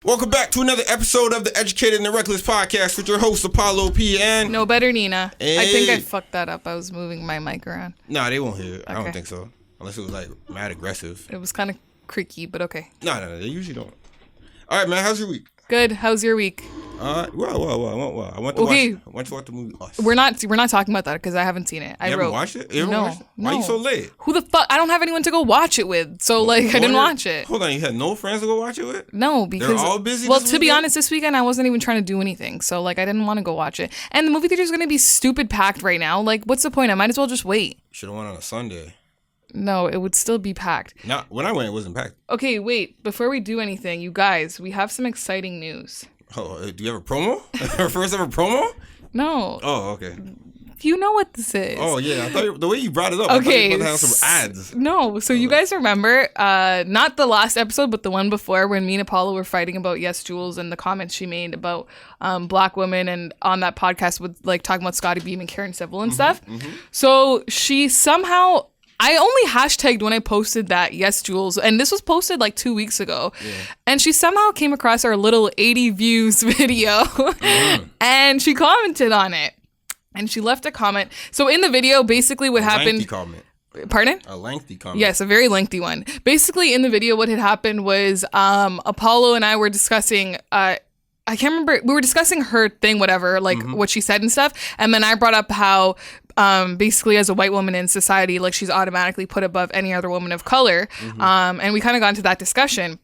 Welcome back to another episode of the Educated and the Reckless podcast with your host Apollo P and nobetternina. Hey. I think I fucked that up. I was moving my mic around. Nah, they won't hear it. Okay. I don't think so. Unless it was like mad aggressive. It was kind of creaky, but okay. No, they usually don't. All right, man. How's your week? Good. How's your week? Well. I went to watch the movie Us. We're not talking about that because I haven't seen it. You haven't watched it? You haven't watched it? Why you so late? Who the fuck? I don't have anyone to go watch it with, so I didn't watch it. Hold on, you had no friends to go watch it with? No, because they're all busy. Well, to be honest, this weekend I wasn't even trying to do anything, so I didn't want to go watch it. And the movie theater is gonna be stupid packed right now. What's the point? I might as well just wait. Should have went on a Sunday. No, it would still be packed. No, when I went, it wasn't packed. Okay, wait. Before we do anything, you guys, we have some exciting news. Oh, do you have a promo? Our first ever promo? No. Oh, okay. You know what this is. Oh, yeah. I thought the way you brought it up, okay, I thought you were about to have some ads. No. So you guys remember, not the last episode, but the one before when me and Apollo were fighting about YesJulz and the comments she made about black women, and on that podcast with talking about Cardi B and Karen Civil and stuff. Mm-hmm. So she somehow... I only hashtagged when I posted that YesJulz, and this was posted 2 weeks ago. Yeah. And she somehow came across our little 80 views video, and she commented on it. And she left a comment. So in the video, basically what happened... Lengthy comment. Pardon? A lengthy comment. Yes, a very lengthy one. Basically in the video, what had happened was Apollo and I were discussing... I can't remember. We were discussing her thing, whatever, what she said and stuff. And then I brought up how basically as a white woman in society, she's automatically put above any other woman of color. Mm-hmm. And we kind of got into that discussion.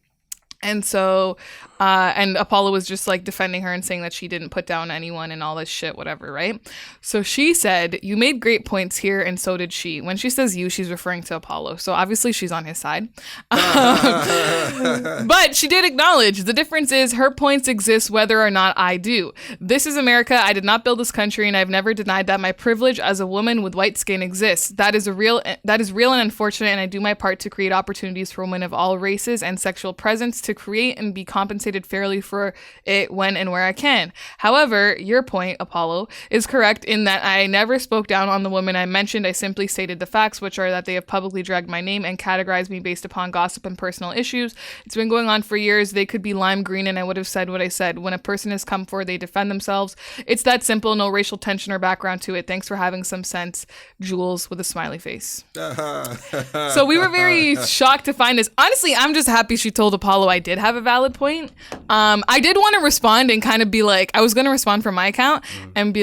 And so, and Apollo was just defending her and saying that she didn't put down anyone and all this shit, whatever, right? So she said, "You made great points here, and so did she." When she says you, she's referring to Apollo. So obviously she's on his side. But she did acknowledge the difference is her points exist whether or not I do. This is America. I did not build this country, and I've never denied that my privilege as a woman with white skin exists. That is real and unfortunate, and I do my part to create opportunities for women of all races and sexual presence to create and be compensated fairly for it when and where I can. However, your point, Apollo, is correct in that I never spoke down on the women I mentioned. I simply stated the facts, which are that they have publicly dragged my name and categorized me based upon gossip and personal issues. It's been going on for years. They could be lime green and I would have said what I said. When a person has come forward, they defend themselves. It's that simple. No racial tension or background to it. Thanks for having some sense, Jules, with a smiley face. So we were very shocked to find this. Honestly, I'm just happy she told Apollo I did have a valid point. I did want to respond and kind of be I was going to respond from my account and be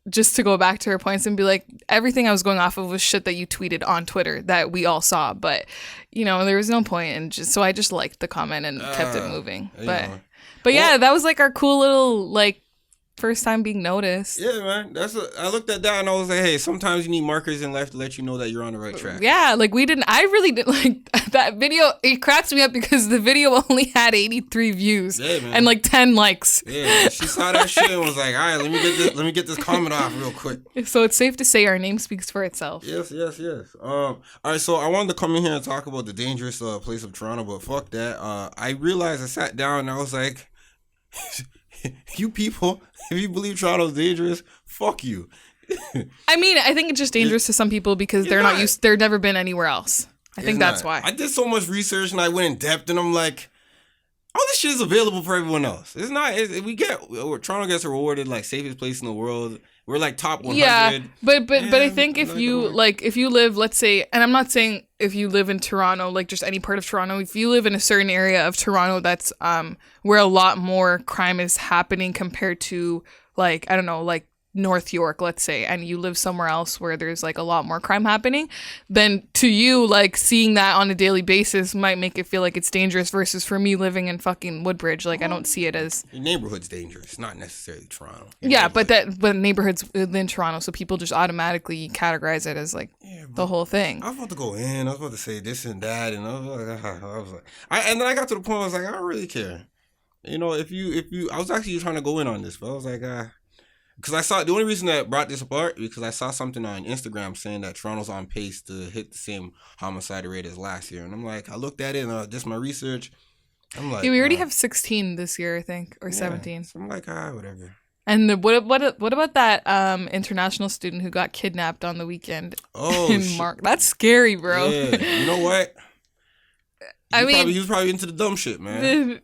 just to go back to her points and be everything I was going off of was shit that you tweeted on Twitter that we all saw. But, there was no point. And so I just liked the comment and kept it moving. But yeah, that was our cool little, first time being noticed. Yeah, man. I looked at that and I was like, hey, sometimes you need markers in life to let you know that you're on the right track. Yeah, I really didn't that video. It cracks me up because the video only had 83 views and 10 likes. Yeah, she saw that shit and was like, all right, let me get this comment off real quick. So it's safe to say our name speaks for itself. Yes. All right, so I wanted to come in here and talk about the dangerous place of Toronto, but fuck that. I realized I sat down and I was like, you people, if you believe Toronto's dangerous, fuck you. I mean, I think it's just dangerous to some people because they've never been anywhere else. I think that's why. I did so much research and I went in depth and I'm like, all this shit is available for everyone else. It's not, Toronto gets rewarded safest place in the world. We're top 100. Yeah, but I think if you live, let's say, and I'm not saying if you live in Toronto, just any part of Toronto, if you live in a certain area of Toronto that's where a lot more crime is happening compared to I don't know, North York, let's say, and you live somewhere else where there's a lot more crime happening, then to you, seeing that on a daily basis might make it feel like it's dangerous versus for me living in fucking Woodbridge, I don't see it as... Your neighborhood's dangerous, not necessarily Toronto. But neighborhoods within Toronto, so people just automatically categorize it as the whole thing. I was about to go in, I was about to say this and that, and and then I got to the point where I was like, I don't really care. If you, I was actually trying to go in on this, but I was like, because I saw, the only reason that brought this apart, because I saw something on Instagram saying that Toronto's on pace to hit the same homicide rate as last year. And I'm like, I looked at it and just my research. I'm like, yeah, we already have 16 this year, I think, or 17. So I'm like, whatever. And what about that international student who got kidnapped on the weekend? Oh, in Mark, that's scary, bro. Yeah, you know what? He was probably into the dumb shit, man.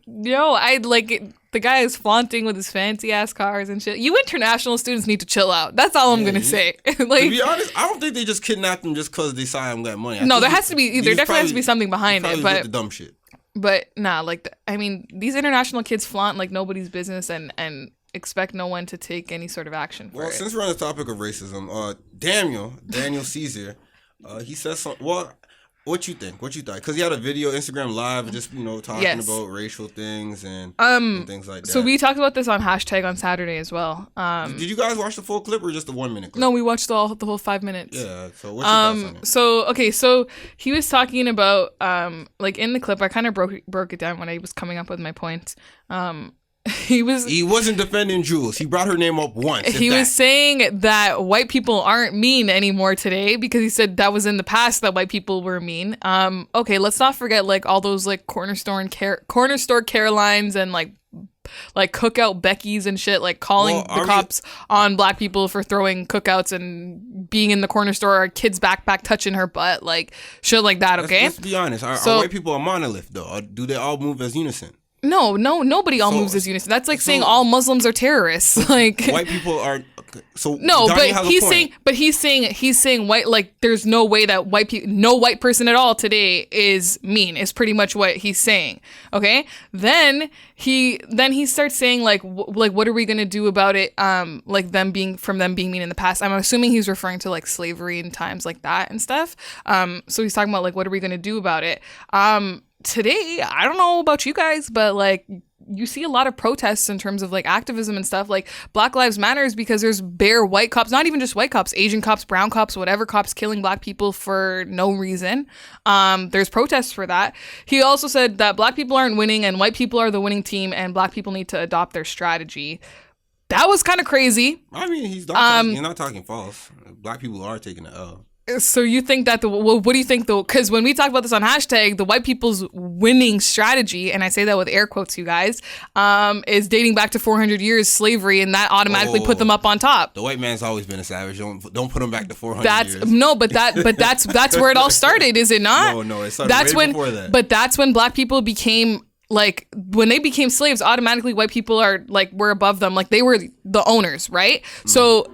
The guy is flaunting with his fancy ass cars and shit. You international students need to chill out. That's all I'm gonna say. To be honest, I don't think they just kidnapped him just because they saw him got money. There definitely has to be something behind it. But the dumb shit. But nah, these international kids flaunt like nobody's business and expect no one to take any sort of action for it. Well, since we're on the topic of racism, Daniel Caesar, he says something. Well, what you think? What you thought? Because he had a video, Instagram Live, just talking about racial things and things like that. So we talked about this on hashtag on Saturday as well. Did you guys watch the full clip or just the 1 minute clip? No, we watched the whole 5 minutes. Yeah. So what's your thoughts on it? So he was talking about in the clip, I kind of broke it down when I was coming up with my points. He wasn't defending Jules. He brought her name up once. He was saying that white people aren't mean anymore today because he said that was in the past that white people were mean. Okay, let's not forget all those corner store Carolines and like cookout Beckys and shit, calling the cops on black people for throwing cookouts and being in the corner store, a kid's backpack touching her butt, shit like that. Okay, let's be honest. Are white people a monolith though? Or do they all move as unison? No, nobody all moves as unison. That's saying all Muslims are terrorists. White people are. So no, but he's saying white. There's no way that no white person at all today is mean. Is pretty much what he's saying. Okay, then he starts saying what are we gonna do about it? Them being mean in the past. I'm assuming he's referring to slavery and times like that and stuff. So he's talking about what are we gonna do about it? Today, I don't know about you guys, but you see a lot of protests in terms of activism and stuff. Black Lives Matters because there's bare white cops, not even just white cops, Asian cops, brown cops, whatever cops killing black people for no reason. There's protests for that. He also said that black people aren't winning and white people are the winning team and black people need to adopt their strategy. That was kind of crazy. I mean, he's not talking false. Black people are taking the L. So you think that what do you think though? Because when we talk about this on hashtag, the white people's winning strategy, and I say that with air quotes, you guys, is dating back to 400 years slavery, and that automatically put them up on top. The white man's always been a savage. Don't put him back to 400 years. No, but that's where it all started, is it not? No, it started before that. But that's when black people became. When they became slaves, automatically white people are were above them. They were the owners, right? So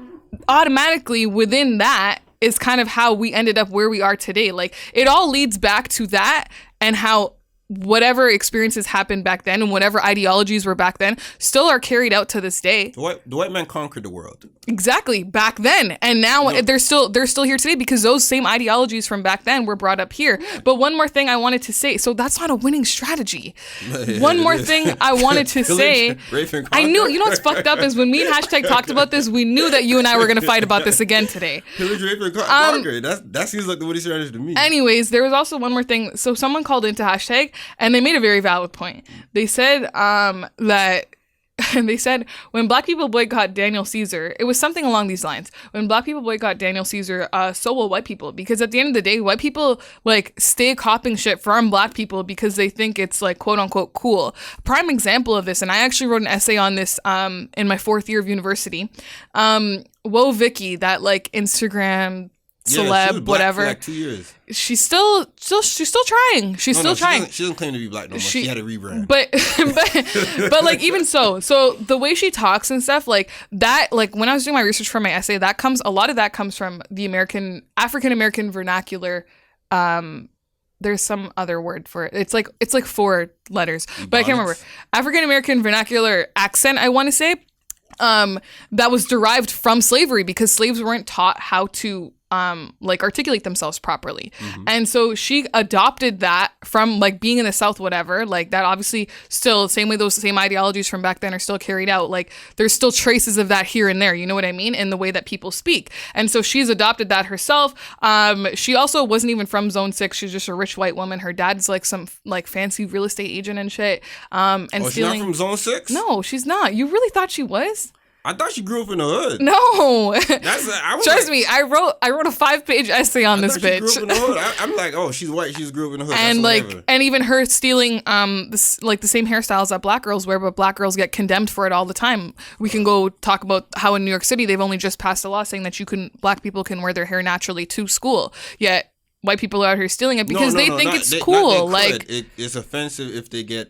automatically within that is kind of how we ended up where we are today. It all leads back to that and how whatever experiences happened back then and whatever ideologies were back then still are carried out to this day. The white man conquered the world. Exactly, back then. And now they're still here today because those same ideologies from back then were brought up here. But one more thing I wanted to say. So that's not a winning strategy. One more thing I wanted to say. I knew, you know what's fucked up is when me and hashtag talked about this, we knew that you and I were going to fight about this again today. Pillage, rape, and conquer. That seems like the winning strategy to me. Anyways, there was also one more thing. So someone called into hashtag and they made a very valid point. They said when black people boycott Daniel Caesar, it was something along these lines. When black people boycott Daniel Caesar, so will white people. Because at the end of the day, white people stay copying shit from black people because they think it's quote unquote cool. Prime example of this, and I actually wrote an essay on this in my 4th year of university. Whoa Vicky, that Instagram celeb, whatever. For 2 years. She's still trying. She's still trying. She doesn't claim to be black no more. She had a rebrand. But even so the way she talks and stuff that, when I was doing my research for my essay, a lot of that comes from the African American vernacular. There's some other word for it. It's like 4 letters, but I can't remember. African American vernacular accent, I want to say. That was derived from slavery because slaves weren't taught how to articulate themselves properly. Mm-hmm. And so she adopted that from being in the South, whatever, that obviously still the same way those same ideologies from back then are still carried out. There's still traces of that here and there, you know what I mean? In the way that people speak. And so she's adopted that herself. She also wasn't even from Zone 6. She's just a rich white woman. Her dad's some fancy real estate agent and shit. And she's not from Zone 6? No, she's not. You really thought she was? I thought she grew up in the hood. No. Trust me, I wrote a 5-page essay on this bitch. She grew up in the hood. I'm oh, she's white. She's grew up in the hood. And and even her stealing the same hairstyles that black girls wear, but black girls get condemned for it all the time. We can go talk about how in New York City they've only just passed a law saying that black people can wear their hair naturally to school. Yet white people are out here stealing it because they think it's cool. It's offensive if they get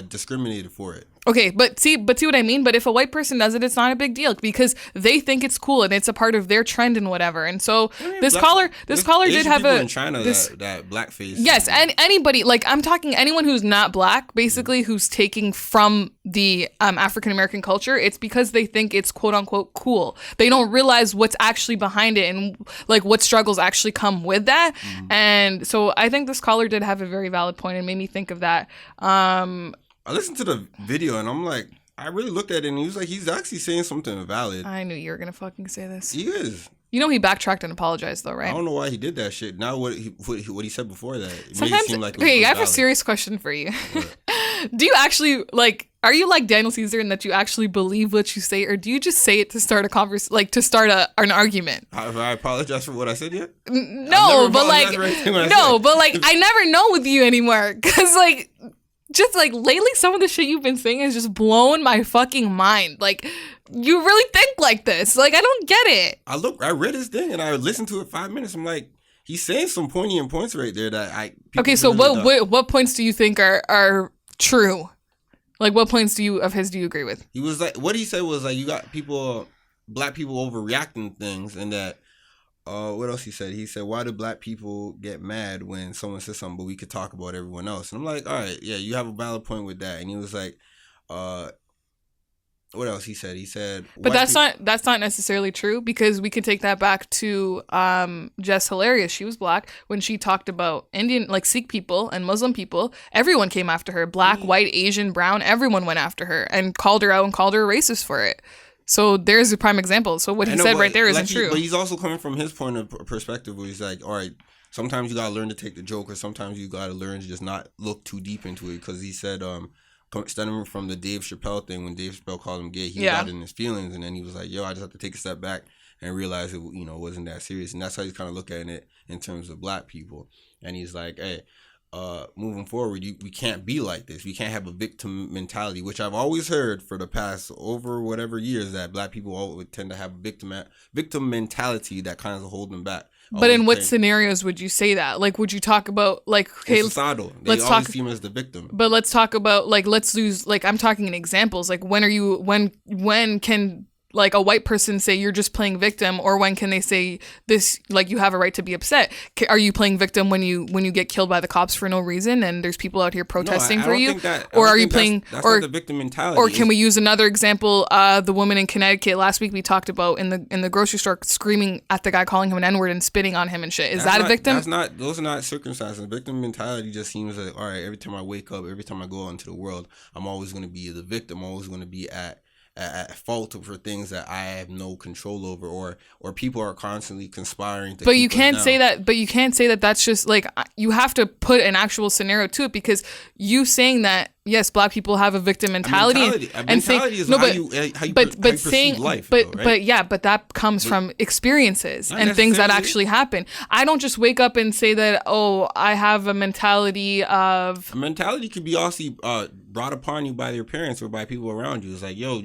discriminated for it. Okay, but see what I mean? But if a white person does it, it's not a big deal because they think it's cool and it's a part of their trend and whatever. And so this caller did have in China that blackface. Yes, and anybody, like I'm talking anyone who's not black, basically who's taking from the African American culture, it's because they think it's quote unquote cool. They don't realize what's actually behind it and like what struggles actually come with that. And so I think this caller did have a very valid point and made me think of that. I listened to the video and I'm like, I really looked at it and he was like, he's actually saying something valid. I knew you were gonna fucking say this. He is. You know he backtracked and apologized though, right? I don't know why he did that shit. Now what he said before that, it sometimes, made it seem like it okay, I have valid. a serious question for you. Do you actually are you like Daniel Caesar in that you actually believe what you say, or do you just say it to start an argument? Have I apologized for what I said yet? No, but I never know with you anymore because just like lately some of the shit you've been saying is just blowing my fucking mind. Like you really think like this? Like I don't get it. I read his thing and I listened to it 5 minutes. I'm like, he's saying some poignant points right there that Okay, so what points do you think are true? Like what points do you agree with? He was like, what he said was like, you got black people overreacting things, and that what else he said? He said, why do black people get mad when someone says something, but we could talk about everyone else? And I'm like, all right, yeah, you have a valid point with that. And he was like, what else he said? He said, but that's not necessarily true because we can take that back to Jess Hilarious. She was black when she talked about Indian, like Sikh people and Muslim people. Everyone came after her. Black, white, Asian, brown. Everyone went after her and called her out and called her a racist for it. So there's a prime example. So what he said right there isn't true. But he's also coming from his point of perspective where he's like, all right, sometimes you gotta learn to take the joke, or sometimes you gotta learn to just not look too deep into it. Because he said, stemming from the Dave Chappelle thing, when Dave Chappelle called him gay, he got in his feelings, and then he was like, yo, I just have to take a step back and realize it, wasn't that serious. And that's how he's kind of looking at it in terms of black people. And he's like, hey, moving forward, we can't be like this. We can't have a victim mentality, which I've always heard for the past over whatever years, that black people always tend to have victim mentality that kind of hold them back. But in what scenarios would you say that? Like, would you talk about okay, let's always see him as the victim. But let's talk about let's use I'm talking in examples. Like when can a white person say you're just playing victim, or when can they say this you have a right to be upset? Are you playing victim when you get killed by the cops for no reason and there's people out here protesting for you? Or are you playing that's not the victim mentality? Or can we use another example? The woman in Connecticut last week we talked about in the grocery store screaming at the guy, calling him an N-word and spitting on him and shit. Is that a victim? Those are not circumstances. Victim mentality just seems like, all right, every time I wake up, every time I go out into the world, I'm always going to be the victim. I'm always going to be at fault for things that I have no control over, or people are constantly conspiring to. But you can't say that. But you can't say that. That's just you have to put an actual scenario to it, because you saying that yes, black people have a victim mentality, and saying no, but saying life, but that comes from experiences and things that actually happen. I don't just wake up and say that, oh, I have a mentality of. A mentality could be also brought upon you by your parents or by people around you. It's like, yo.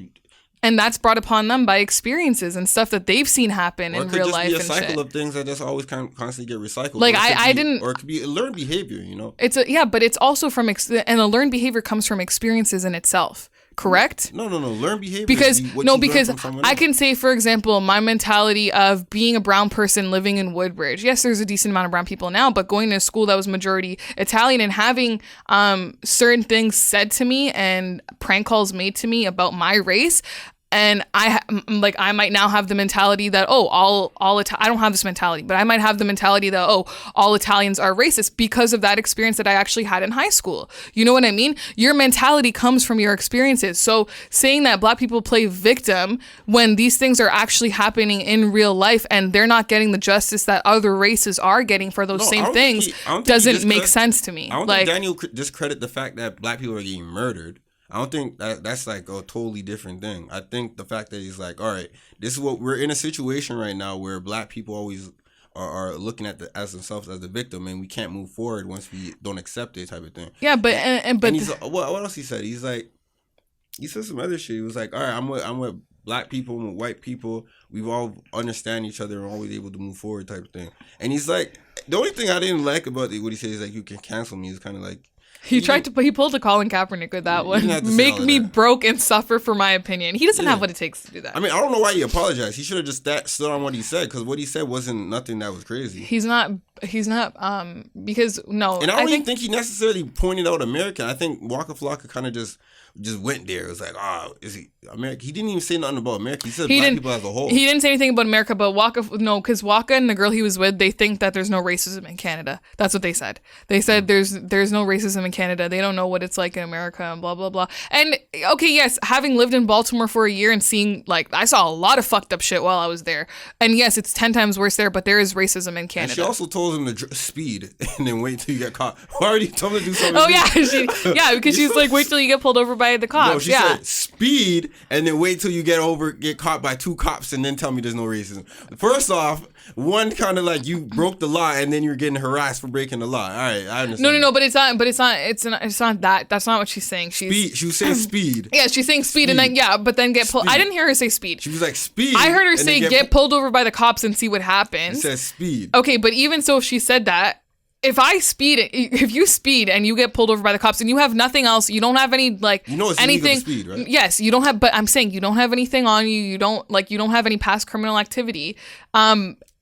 And that's brought upon them by experiences and stuff that they've seen happen in real life. Or it could just be a cycle of things that just always constantly get recycled. Like I didn't, or it could be a learned behavior. But it's also from and a learned behavior comes from experiences in itself. Correct? No. Learned behavior. Because I can say, for example, my mentality of being a brown person living in Woodbridge. Yes, there's a decent amount of brown people now, but going to a school that was majority Italian and having certain things said to me and prank calls made to me about my race. And I might now have the mentality that, oh, I don't have this mentality, but I might have the mentality that, oh, all Italians are racist because of that experience that I actually had in high school. You know what I mean? Your mentality comes from your experiences. So saying that black people play victim when these things are actually happening in real life and they're not getting the justice that other races are getting for those same things doesn't make sense to me. I don't think Daniel discredit the fact that black people are getting murdered. I don't think that's a totally different thing. I think the fact that he's like, all right, this is what we're in a situation right now where black people always are looking at as themselves as the victim, and we can't move forward once we don't accept it, type of thing. Yeah, but and he's what else he said? He said some other shit. He was like, all right, I'm with black people, I'm with white people. We all understand each other and always able to move forward, type of thing. And he's like, The only thing I didn't like about what he says is like you can cancel me is kind of like he pulled a Colin Kaepernick with that one. Make me broke and suffer for my opinion. He doesn't have what it takes to do that. I mean, I don't know why he apologized. He should have just stood on what he said, because what he said wasn't nothing that was crazy. He's not because no. And I don't even think he necessarily pointed out America. I think Waka Flocka kind of just went there. It was like, is he America? He didn't even say nothing about America. He said black people as a whole. He didn't say anything about America, but because Waka and the girl he was with, they think that there's no racism in Canada. That's what they said. They said there's no racism in Canada. They don't know what it's like in America and blah, blah, blah. And okay, yes, having lived in Baltimore for a year and seeing, like, I saw a lot of fucked up shit while I was there. And yes, it's 10 times worse there, but there is racism in Canada. And she also told him to speed and then wait till you get caught. Why already told him to do something? Oh, yeah. Because she's like, wait till you get pulled over by the cops. No, she said speed and then wait till you get caught by 2 cops and then tell me there's no racism. First off, one kind of like you broke the law and then you're getting harassed for breaking the law. All right, I understand. No, but it's not that. That's not what she's saying. She was saying speed. Yeah, she's saying speed. And then but then get pulled. I didn't hear her say speed. She was like speed. I heard her say get pulled over by the cops and see what happens. It says speed. Okay, but even so, if she said that, if you speed and you get pulled over by the cops and you have nothing else, you don't have any it's anything. Illegal to speed, right? Yes, you don't have. But I'm saying you don't have anything on you. You don't have any past criminal activity.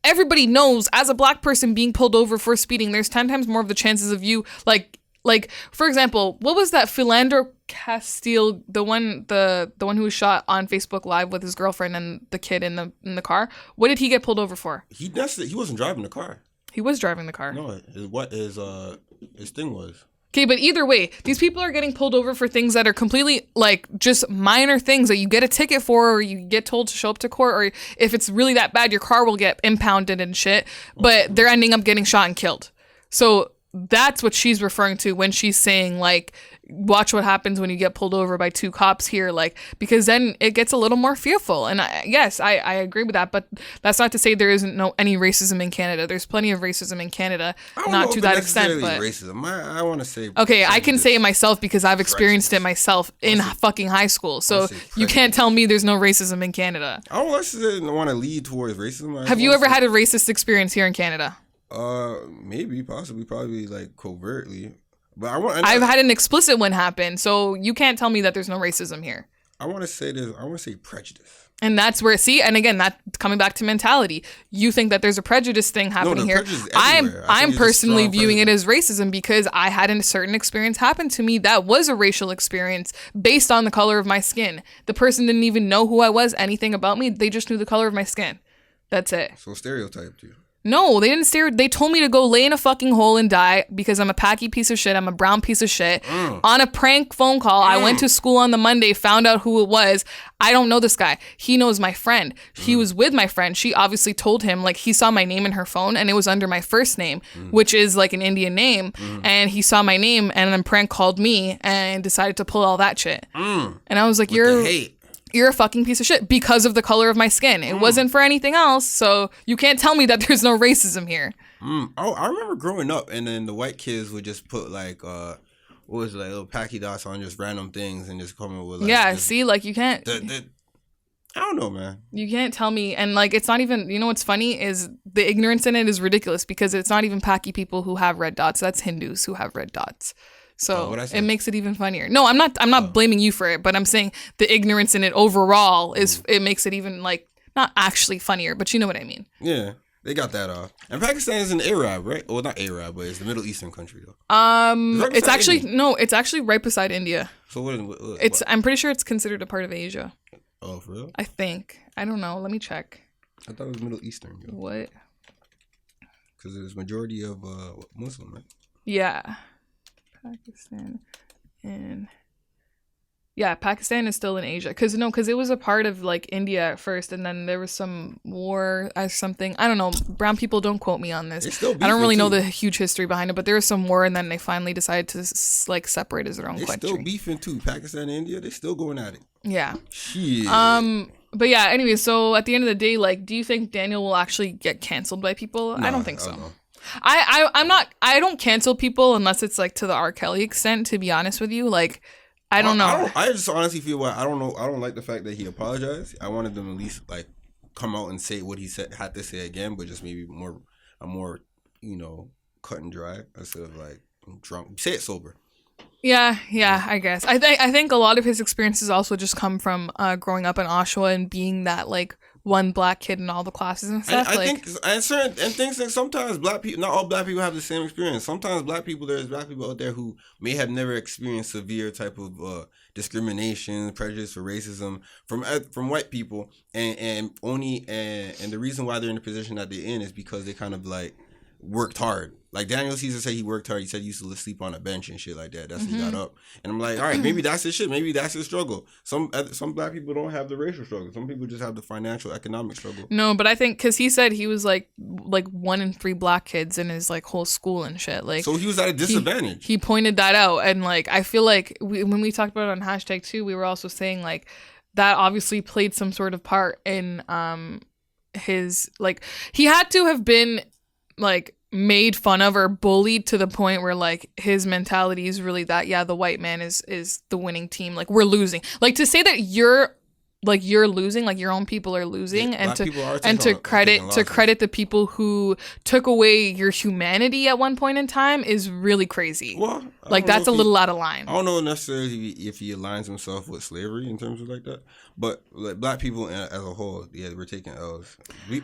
Everybody knows as a black person being pulled over for speeding, there's 10 times more of the chances of you like for example, what was that Philander Castile, the one who was shot on Facebook Live with his girlfriend and the kid in the car? What did he get pulled over for? He wasn't driving the car. He was driving the car. No, his thing was. Okay, but either way, these people are getting pulled over for things that are completely, like, just minor things that you get a ticket for or you get told to show up to court, or if it's really that bad, your car will get impounded and shit, but they're ending up getting shot and killed. So that's what she's referring to when she's saying, like, watch what happens when you get pulled over by 2 cops here, like, because then it gets a little more fearful. And I agree with that, but that's not to say there isn't any racism in Canada. There's plenty of racism in Canada, not to that extent, but racism. I want to say okay, I can say it myself because I've experienced it myself in fucking high school. So you can't tell me there's no racism in Canada. I don't want to lead towards racism. Have you ever had a racist experience here in Canada? Maybe, possibly, probably like covertly. But I've had an explicit one happen, so you can't tell me that there's no racism here. I want to say this. I want to say prejudice. And that's where, and again, that coming back to mentality. You think that there's a prejudice thing happening here. I'm personally viewing it as racism because I had a certain experience happen to me that was a racial experience based on the color of my skin. The person didn't even know who I was, anything about me. They just knew the color of my skin. That's it. So stereotyped you. No, they didn't stare. They told me to go lay in a fucking hole and die because I'm a packy piece of shit. I'm a brown piece of shit. On a prank phone call, I went to school on the Monday, found out who it was. I don't know this guy. He knows my friend. He was with my friend. She obviously told him, like, he saw my name in her phone and it was under my first name, which is like an Indian name. And he saw my name and then prank called me and decided to pull all that shit. And I was like, you're a fucking piece of shit because of the color of my skin. It wasn't for anything else. So you can't tell me that there's no racism here. Oh, I remember growing up and then the white kids would just put like, what was it, like little packy dots on just random things and just come up with like. Yeah, see, like you can't. I don't know, man. You can't tell me. And like, it's not even, you know what's funny is the ignorance in it is ridiculous because it's not even packy people who have red dots. That's Hindus who have red dots. So it makes it even funnier. No, I'm not blaming you for it, but I'm saying the ignorance in it overall it makes it even like not actually funnier, but you know what I mean. Yeah, they got that off. And Pakistan is an Arab, right? Well, not Arab, but it's the Middle Eastern country though. It's actually it's actually right beside India. So what? I'm pretty sure it's considered a part of Asia. Oh, for real? I think. I don't know. Let me check. I thought it was Middle Eastern. Yo. What? Because there's majority of Muslim, right? Yeah. Pakistan and Pakistan is still in Asia because it was a part of like India at first and then there was some war or something. I don't know. Brown people don't quote me on this. I don't really know the huge history behind it, but there was some war and then they finally decided to like separate as their own country. They're still beefing too. Pakistan and India, they're still going at it. Yeah. Shit. But yeah. Anyway, so at the end of the day, like, do you think Daniel will actually get canceled by people? No, I don't think so. I don't cancel people unless it's like to the R. Kelly extent, to be honest with you. Like, I don't know. I just honestly feel I don't know. I don't like the fact that he apologized. I wanted them at least like come out and say what he had to say again, but just maybe a more cut and dry instead of like drunk. Say it sober. Yeah, I guess. I think a lot of his experiences also just come from growing up in Oshawa and being that like one black kid in all the classes and stuff. I think things like sometimes black people, not all black people have the same experience. Sometimes there's black people out there who may have never experienced severe type of discrimination, prejudice, or racism from white people, and the reason why they're in the position that they're in is because they kind of like worked hard. Like Daniel Caesar said he worked hard. He said he used to sleep on a bench and shit like that. That's he got up. And I'm like, all right, maybe that's his shit. Maybe that's his struggle. Some black people don't have the racial struggle. Some people just have the financial, economic struggle. No, but I think because he said he was like 1 in 3 black kids in his like whole school and shit. Like, so he was at a disadvantage. He pointed that out, and like I feel like when we talked about it on #2, we were also saying like that obviously played some sort of part in his like he had to have been like made fun of or bullied to the point where like his mentality is really that the white man is the winning team, like we're losing, like to say that you're losing, like your own people are losing, and to credit the people who took away your humanity at one point in time is really crazy. Well, like that's a little out of line. I don't know necessarily if he aligns himself with slavery in terms of like that, but like black people as a whole, we're taking L's.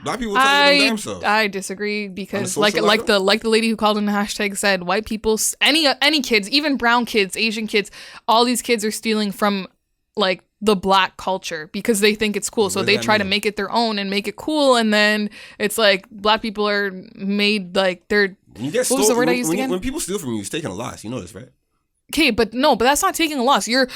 Black people taking them themselves. I disagree because like the lady who called in the hashtag said, white people, any kids, even brown kids, Asian kids, all these kids are stealing from like the black culture because they think it's cool. So they try to make it their own and make it cool. And then it's like black people are made like they're... What was the word I used again? When people steal from you, it's taking a loss. You know this, right? Okay, but that's not taking a loss. You're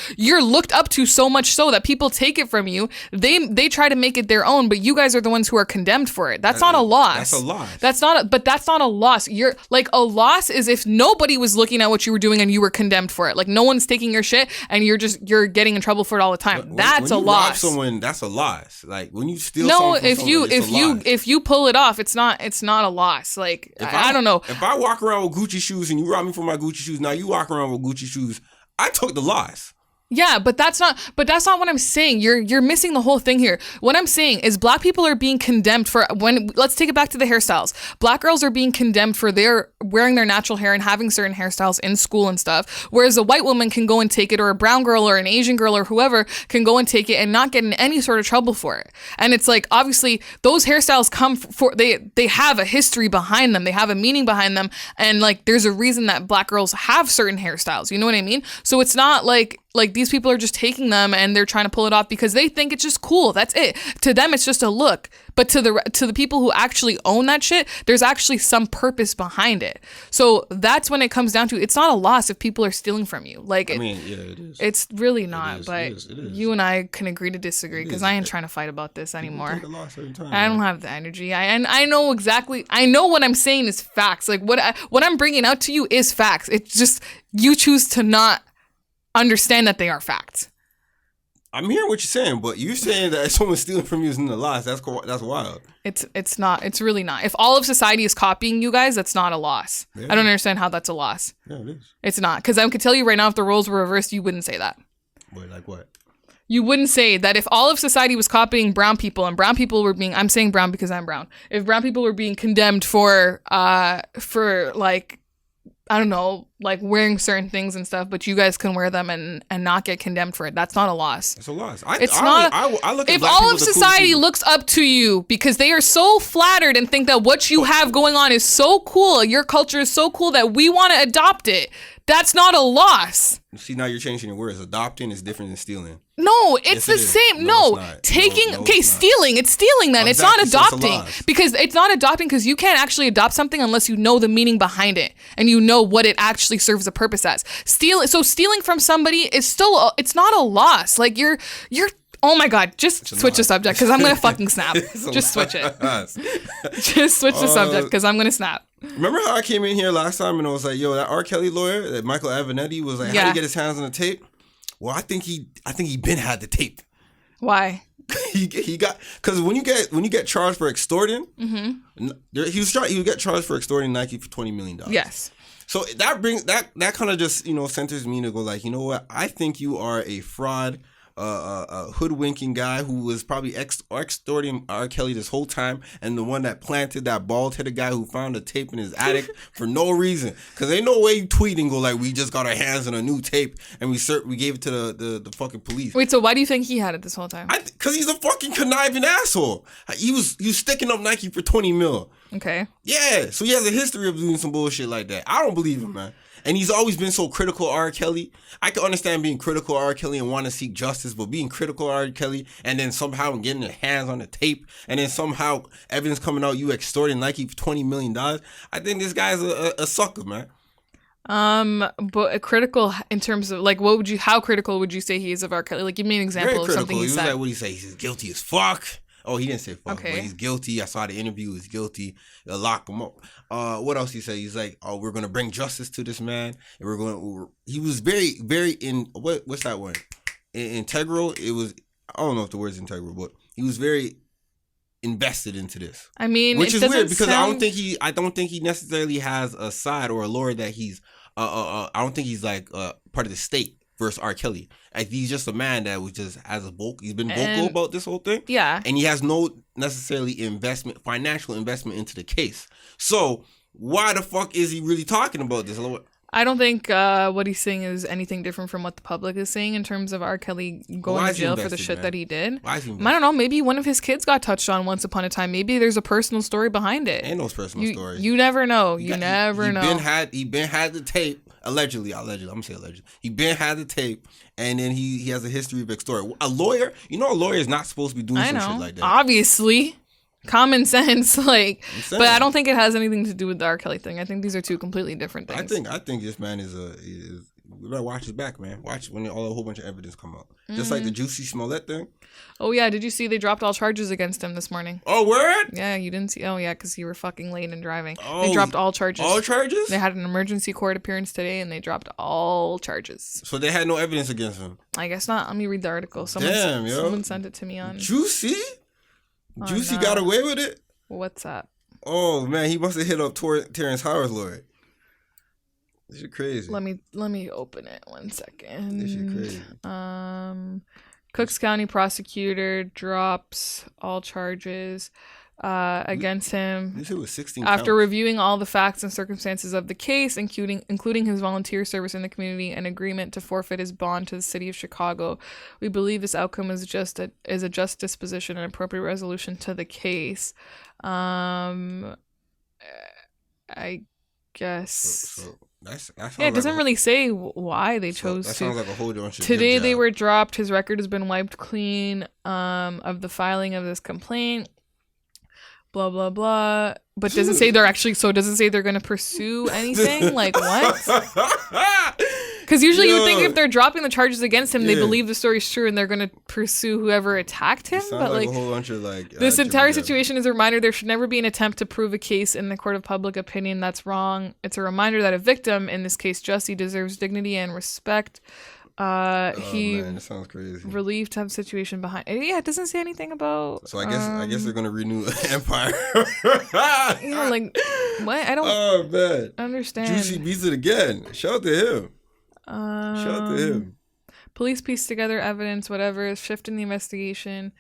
looked up to so much so that people take it from you. They try to make it their own, but you guys are the ones who are condemned for it. That's not a loss. That's a loss. That's not a loss. You're like, a loss is if nobody was looking at what you were doing and you were condemned for it. Like no one's taking your shit and you're getting in trouble for it all the time. That's a loss. Rob someone, that's a loss. Like when you steal something from someone, if you pull it off, it's not a loss. Like I don't know. If I walk around with Gucci shoes and you rob me for my Gucci shoes, now you walk around with Gucci shoes, I took the loss. Yeah, but that's not what I'm saying. You're missing the whole thing here. What I'm saying is black people are being condemned for let's take it back to the hairstyles. Black girls are being condemned for their wearing their natural hair and having certain hairstyles in school and stuff. Whereas a white woman can go and take it, or a brown girl or an Asian girl or whoever can go and take it and not get in any sort of trouble for it. And it's like, obviously those hairstyles come they have a history behind them. They have a meaning behind them. And like, there's a reason that black girls have certain hairstyles. You know what I mean? So it's not like these people are just taking them and they're trying to pull it off because they think it's just cool. That's it. To them, it's just a look. But to the people who actually own that shit, there's actually some purpose behind it. So that's when it comes down to, it's not a loss if people are stealing from you. Like, it is. It's really not. It is. You and I can agree to disagree because I ain't trying to fight about this anymore. Take a loss every time, I don't have the energy. I know exactly. I know what I'm saying is facts. Like what I'm bringing out to you is facts. It's just you choose to not understand that they are facts. I'm hearing what you're saying, but you're saying that if someone's stealing from you isn't a loss. That's wild. It's not. It's really not. If all of society is copying you guys, that's not a loss. Yeah. I don't understand how that's a loss. Yeah, it is. It's not. Because I could tell you right now, if the roles were reversed, you wouldn't say that. Wait, like what? You wouldn't say that if all of society was copying brown people and brown people were being, I'm saying brown because I'm brown. If brown people were being condemned for like, I don't know, like wearing certain things and stuff, but you guys can wear them and not get condemned for it. That's not a loss. It's a loss. I look at if all of society looks up to you because they are so flattered and think that what you have going on is so cool, your culture is so cool that we want to adopt it, that's not a loss. See, now you're changing your words. Adopting is different than stealing. No, it's the same. No, taking, okay, stealing. It's stealing then. Exactly. It's not adopting. Because it's not adopting because you can't actually adopt something unless you know the meaning behind it and you know what it actually serves a purpose as. Stealing from somebody is still, it's not a loss. Like you're oh my God, just switch the subject because I'm going to fucking snap. Just switch it. Just switch the subject because I'm going to snap. Remember how I came in here last time and I was like, yo, that R. Kelly lawyer, that Michael Avenatti was like, how do you get his hands on the tape? Well, I think he been had the tape. Why? he got, because when you get charged for extorting, he would get charged for extorting Nike for $20 million. Yes. So that brings that kind of just centers me to go like, you know what? I think you are a fraud hoodwinking guy who was probably extorting R. Kelly this whole time, and the one that planted that bald-headed guy who found a tape in his attic for no reason. Because ain't no way you tweet and go like, we just got our hands on a new tape and we gave it to the fucking police. Wait, so why do you think he had it this whole time? Because he's a fucking conniving asshole. He was sticking up Nike for 20 mil. Okay. Yeah, so he has a history of doing some bullshit like that. I don't believe him, man. And he's always been so critical of R. Kelly. I can understand being critical of R. Kelly and want to seek justice, but being critical of R. Kelly and then somehow getting your hands on the tape and then somehow evidence coming out you extorting Nike for $20 million, I think this guy's a sucker, man. But critical in terms of like, how critical would you say he is of R. Kelly? Like, give me an example of something he said. Like, what did he say? He's guilty as fuck. Oh, he didn't say fuck, okay. But he's guilty. I saw the interview. He's guilty. They'll lock him up. What else he said? He's like, oh, we're gonna bring justice to this man, and he was very, very what's that word? Integral. It was. I don't know if the word's integral, but he was very invested into this. I mean, which is weird because I don't think he necessarily has a side or a lawyer that he's. I don't think he's like part of the state versus R. Kelly. Like, he's just a man that was just has a vocal. He's been vocal about this whole thing. Yeah, and he has no necessarily financial investment into the case. So why the fuck is he really talking about this? I don't think what he's saying is anything different from what the public is saying in terms of R. Kelly going to jail for the shit that he did. Why is he I don't know. Maybe one of his kids got touched on once upon a time. Maybe there's a personal story behind it. Ain't no personal story. You never know. You never know. He been had the tape. Allegedly. I'm gonna say allegedly. He been had the tape, and then he has a history of extortion. A lawyer, a lawyer is not supposed to be doing some shit like that. Obviously. Common sense, like, but I don't think it has anything to do with the R. Kelly thing. I think these are two completely different things. I think this man is we better watch his back, man. Watch when a whole bunch of evidence come out. Just like the Juicy Smollett thing. Oh yeah, did you see they dropped all charges against him this morning? Oh, word? Yeah, you didn't see. Oh yeah, because you were fucking late and driving. They dropped all charges. All charges? They had an emergency court appearance today, and they dropped all charges. So they had no evidence against him. I guess not. Let me read the article. Someone sent it to me on Juicy. Juicy got away with it. What's that? Oh man, he must have hit up Terrence Howard's lawyer. This shit crazy. Let me open it 1 second. This shit crazy. Cooks County prosecutor drops all charges against him. This was 16 after counts. Reviewing all the facts and circumstances of the case, including his volunteer service in the community and agreement to forfeit his bond to the city of Chicago. We believe this outcome is a just disposition and appropriate resolution to the case. I guess. So it doesn't really say why they chose to. That sounds like a whole bunch of Today they were dropped. His record has been wiped clean of the filing of this complaint. Blah blah blah. But does it say they're actually? So does it say they're going to pursue anything? Like what? Because usually you would think if they're dropping the charges against him, they believe the story's true and they're going to pursue whoever attacked him. But like a whole bunch of this entire situation is a reminder there should never be an attempt to prove a case in the court of public opinion. That's wrong. It's a reminder that a victim, in this case Jussie, deserves dignity and respect. Man, that sounds crazy. Relieved to have situation behind it. Yeah, it doesn't say anything about. So I guess they're gonna renew Empire. Like what? I don't understand. Juicy beats it again. Shout out to him. Shout out to him. Police pieced together evidence, whatever, shifting the investigation.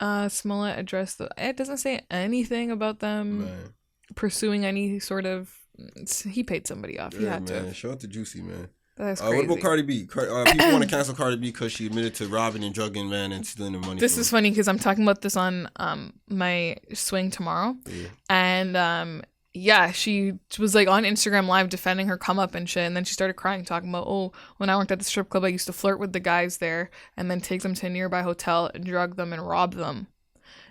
Smollett addressed it doesn't say anything about them pursuing any sort of. He paid somebody off. He had to. Shout out to Juicy, man. That's crazy. What about Cardi B? People want to cancel Cardi B because she admitted to robbing and drugging man and stealing the money. This is funny because I'm talking about this on my swing tomorrow, and she was like on Instagram Live defending her come up and shit, and then she started crying, talking about when I worked at the strip club, I used to flirt with the guys there and then take them to a nearby hotel and drug them and rob them,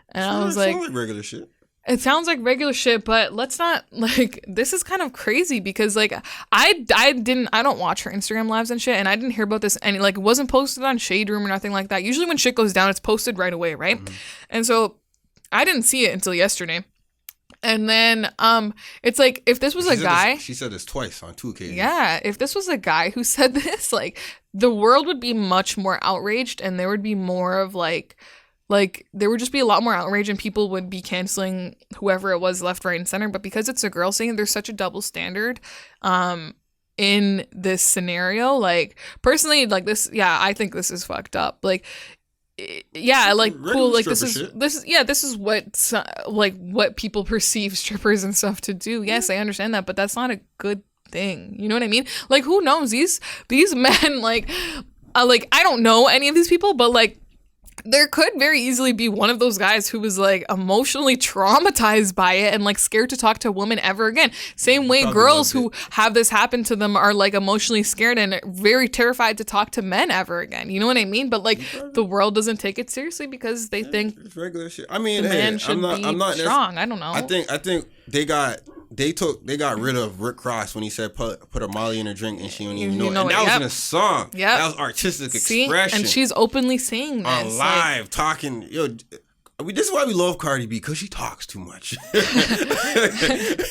and I was like regular shit. It sounds like regular shit, but let's not, like, this is kind of crazy because, like, I don't watch her Instagram lives and shit, and I didn't hear about this, and, like, it wasn't posted on Shade Room or nothing like that. Usually when shit goes down, it's posted right away, right? Mm-hmm. And so I didn't see it until yesterday. And then it's like, if this was a guy... She said this twice on 2 occasions. Yeah, if this was a guy who said this, like, the world would be much more outraged, and there would be more of, like, there would just be a lot more outrage and people would be canceling whoever it was left, right, and center. But because it's a girl saying it, there's such a double standard. in this scenario. Like, personally, like this, yeah, I think this is fucked up. Like, yeah, like, cool, like this is what people perceive strippers and stuff to do. Yes, I understand that, but that's not a good thing. You know what I mean? Like, who knows? These men, like I don't know any of these people, but like, there could very easily be one of those guys who was like emotionally traumatized by it and like scared to talk to a woman ever again. Same way girls who have this happen to them are like emotionally scared and very terrified to talk to men ever again. You know what I mean? But like, the world doesn't take it seriously because they think it's regular shit. I mean, the man should be strong. I don't know. I think they got rid of Rick Ross when he said put a Molly in her drink and she don't even know it. And that was in a song. Yeah, that was artistic expression. And she's openly saying this. On live, talking. Yo, this is why we love Cardi B, because she talks too much.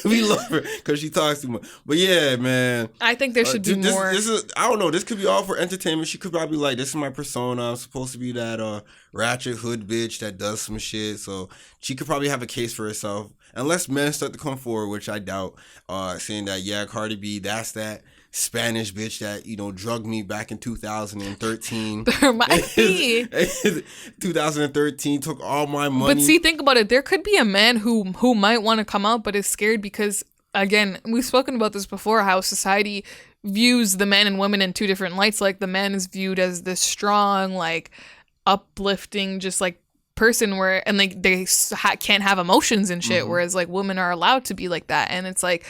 We love her because she talks too much. But yeah, man. I think there should be more. This is, I don't know. This could be all for entertainment. She could probably like, this is my persona. I'm supposed to be that ratchet hood bitch that does some shit. So she could probably have a case for herself. Unless men start to come forward, which I doubt, saying that, yeah, Cardi B, that's that Spanish bitch that, you know, drugged me back in 2013. There might be. 2013, took all my money. But see, think about it. There could be a man who might want to come out but is scared because, again, we've spoken about this before, how society views the men and women in two different lights. Like, the man is viewed as this strong, like, uplifting, just like, person where, and like they can't have emotions and shit, whereas like women are allowed to be like that. And it's like,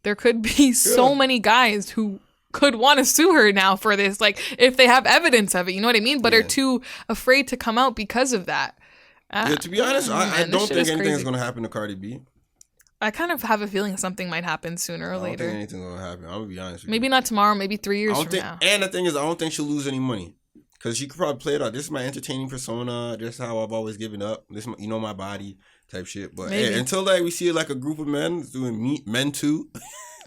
there could be so many guys who could want to sue her now for this, like, if they have evidence of it, you know what I mean, but are too afraid to come out because of that. To be honest, I don't think anything's gonna happen to Cardi B. I kind of have a feeling something might happen sooner or later. I don't think anything's gonna happen. I'm gonna be honest with you. Maybe not tomorrow, maybe 3 years from now. And the thing is, I don't think she'll lose any money. Because she could probably play it out. This is my entertaining persona. This is how I've always given up. This is my, you know, my body type shit. But hey, until like we see like a group of men doing men too.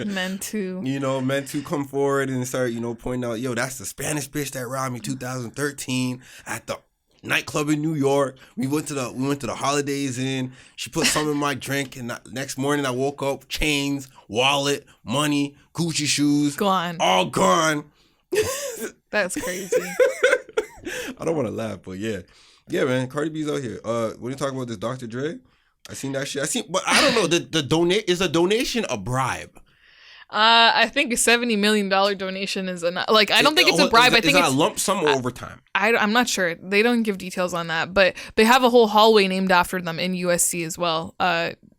Men too. You know, men too come forward and start, you know, pointing out, yo, that's the Spanish bitch that robbed me 2013 at the nightclub in New York. We went to the Holidays Inn. She put some in my drink, and next morning I woke up, chains, wallet, money, Gucci shoes, gone, all gone. That's crazy. I don't want to laugh, but yeah, man. Cardi B's out here. When you talk about this Dr. Dre, I seen that shit. But I don't know. Is a donation a bribe? I think a $70 million donation is enough. Like, I don't think it's a bribe. I think it's a lump sum or overtime. I'm not sure. They don't give details on that, but they have a whole hallway named after them in USC as well.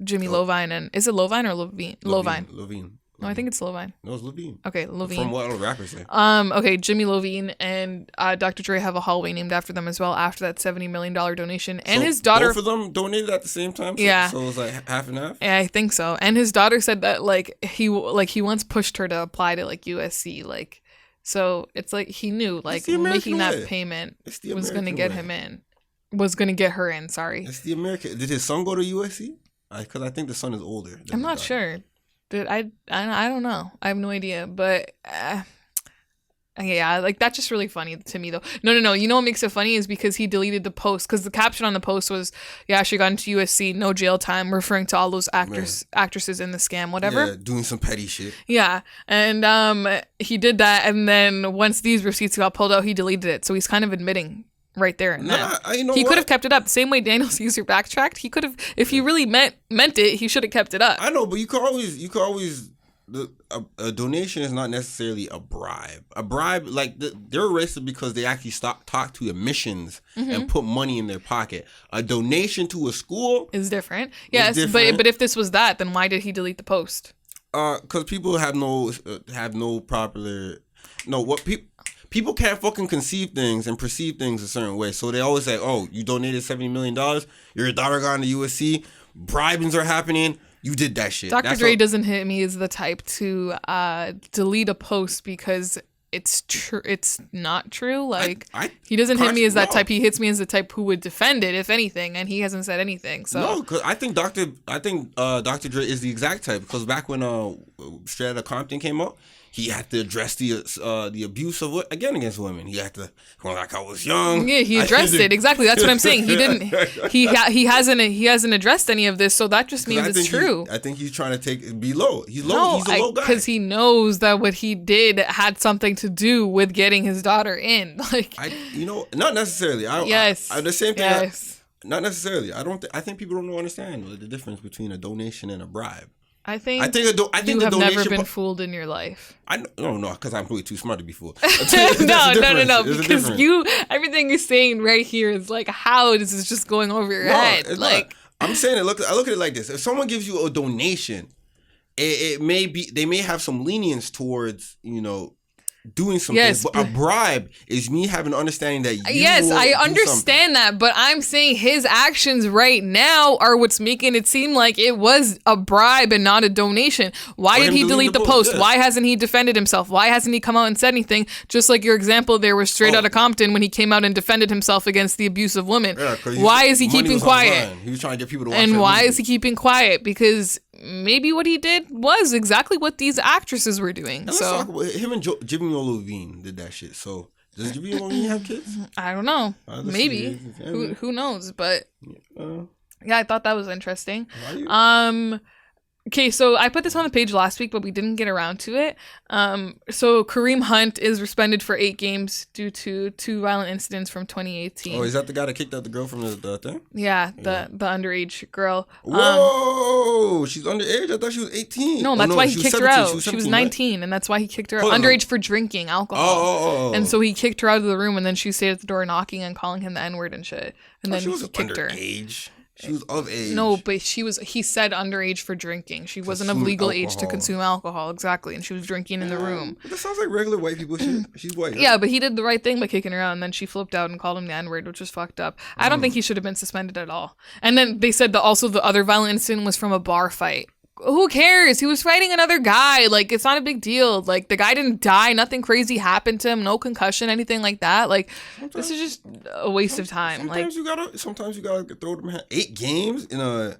Jimmy Lovine, and is it Lovine or Levine? Lovine. No, I think it's Levine. No, it's Levine. Okay, Levine. From what rappers say. Okay, Jimmy Levine and Dr. Dre have a hallway named after them as well after that $70 million donation. And so his daughter... both of them donated at the same time? Yeah. So it was like half and half? Yeah, I think so. And his daughter said that like he once pushed her to apply to like USC. Like, so it's like he knew like making that payment was going to get him in. Was going to get her in, sorry. It's the American... Did his son go to USC? Because I think the son is older. I'm not sure. Dude, I don't know. I have no idea. But yeah, like that's just really funny to me though. No. You know what makes it funny is because he deleted the post, because the caption on the post was, yeah, she got into USC, no jail time, referring to all those actresses in the scam, whatever. Yeah, doing some petty shit. Yeah. And he did that, and then once these receipts got pulled out, he deleted it. So he's kind of admitting right there and then. He could have kept it up. The same way Daniel Caesar backtracked. He could have, if he really meant it, he should have kept it up. I know, but you could always a donation is not necessarily a bribe. A bribe, like they're arrested because they actually talk to admissions and put money in their pocket. A donation to a school is different. Yes, but if this was that, then why did he delete the post? Because people have no people can't fucking conceive things and perceive things a certain way. So they always say, oh, you donated $70 million. Your daughter got into USC. Bribings are happening. You did that shit. Dr. Dre doesn't hit me as the type to delete a post because it's true. It's not true. Like, he doesn't hit me as that type. He hits me as the type who would defend it, if anything, and he hasn't said anything. So no, because I think Dr. Dre is the exact type. Because back when Straight Outta Compton came out, he had to address the abuse of again against women. He had to go like I was young. Yeah, he addressed it exactly. That's what I'm saying. He didn't. He hasn't addressed any of this. So that just means it's true. I think he's trying to be low. He's low. He's a low guy because he knows that what he did had something to do with getting his daughter in. Like, not necessarily. The same thing. Yes. Not necessarily. I think people don't understand the difference between a donation and a bribe. I think you have never been fooled in your life. No, because I'm probably too smart to be fooled. No. Because everything you're saying right here is like, how this is just going over your head. Like, I'm saying it. I look at it like this: if someone gives you a donation, it may be they may have some lenience towards doing some things, but a bribe is me having an understanding that I understand that, but I'm saying his actions right now are what's making it seem like it was a bribe and not a donation. Why did he delete the post? Why hasn't he defended himself? Why hasn't he come out and said anything? Just like your example there was Straight Outta Compton when he came out and defended himself against the abuse of women. Why is he keeping quiet? He was trying to get people to watch. And why is he keeping quiet? Because maybe what he did was exactly what these actresses were doing. Let's talk about him and Jimmy Levine did that shit. So does Jimmy Levine have kids? I don't know. Maybe. Who knows? But yeah, I thought that was interesting. Okay, so I put this on the page last week, but we didn't get around to it. So Kareem Hunt is suspended for 8 games due to 2 violent incidents from 2018. Oh, is that the guy that kicked out the girl from the thing? Yeah, the underage girl. Whoa, she's underage? I thought she was 18. No, that's why he kicked her out. She was 19, right? And that's why he kicked her out. Underage for drinking alcohol. Oh. And so he kicked her out of the room, and then she stayed at the door knocking and calling him the N-word and shit. And then she was he kicked her. Underage. She was of age. No, but he said underage for drinking. She wasn't of legal age to consume alcohol, exactly. And she was drinking in the room. That sounds like regular white people shit. She's white. Yeah, but he did the right thing by kicking her out, and then she flipped out and called him the N-word, which was fucked up. I don't think he should have been suspended at all. And then they said that also the other violent incident was from a bar fight. Who cares? He was fighting another guy. Like, it's not a big deal. Like, the guy didn't die. Nothing crazy happened to him. No concussion, anything like that. Like, this is just a waste of time. Sometimes you gotta throw them 8 games in a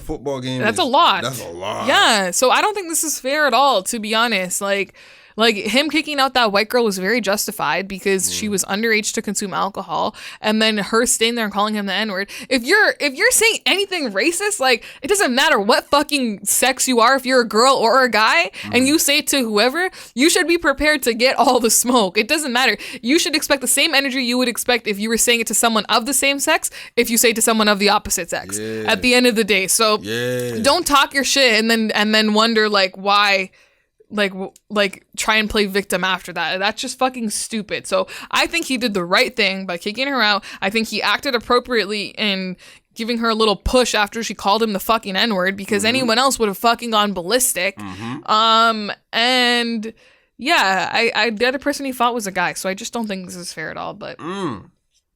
football game. That's a lot. That's a lot. Yeah. So I don't think this is fair at all, to be honest. Like him kicking out that white girl was very justified because she was underage to consume alcohol, and then her staying there and calling him the N-word. If you're saying anything racist, like, it doesn't matter what fucking sex you are, if you're a girl or a guy, and you say it to whoever, you should be prepared to get all the smoke. It doesn't matter. You should expect the same energy you would expect if you were saying it to someone of the same sex, if you say it to someone of the opposite sex. Yeah. At the end of the day, so don't talk your shit and then wonder like why. Like try and play victim after that. That's just fucking stupid. So I think he did the right thing by kicking her out. I think he acted appropriately in giving her a little push after she called him the fucking N-word, because anyone else would have fucking gone ballistic. And yeah, I the other person he fought was a guy, so I just don't think this is fair at all. But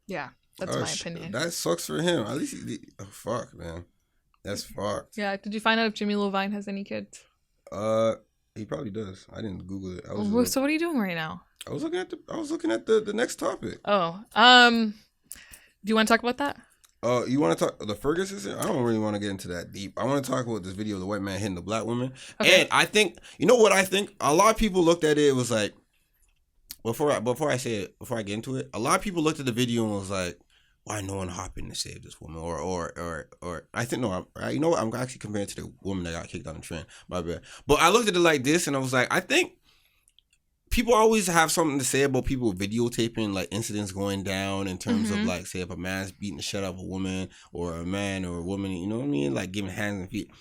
yeah, that's my opinion. That sucks for him. At least fuck, man. That's fucked. Yeah. Did you find out if Jimmy Levine has any kids? He probably does. I didn't Google it. So what are you doing right now? I was looking at the next topic. Oh, do you want to talk about that? You want to talk the Ferguson? I don't really want to get into that deep. I want to talk about this video of the white man hitting the black woman. Okay. And I think, you know what I think? A lot of people looked at it. It was like, before I get into it, a lot of people looked at the video and was like, why no one hopping to save this woman? Or I think, no, you know what? I'm actually comparing to the woman that got kicked on the train. My bad. But I looked at it like this and I was like, I think people always have something to say about people videotaping like incidents going down in terms of like, say if a man's beating the shit out of a woman or a man or a woman, you know what I mean? Like giving hands and feet.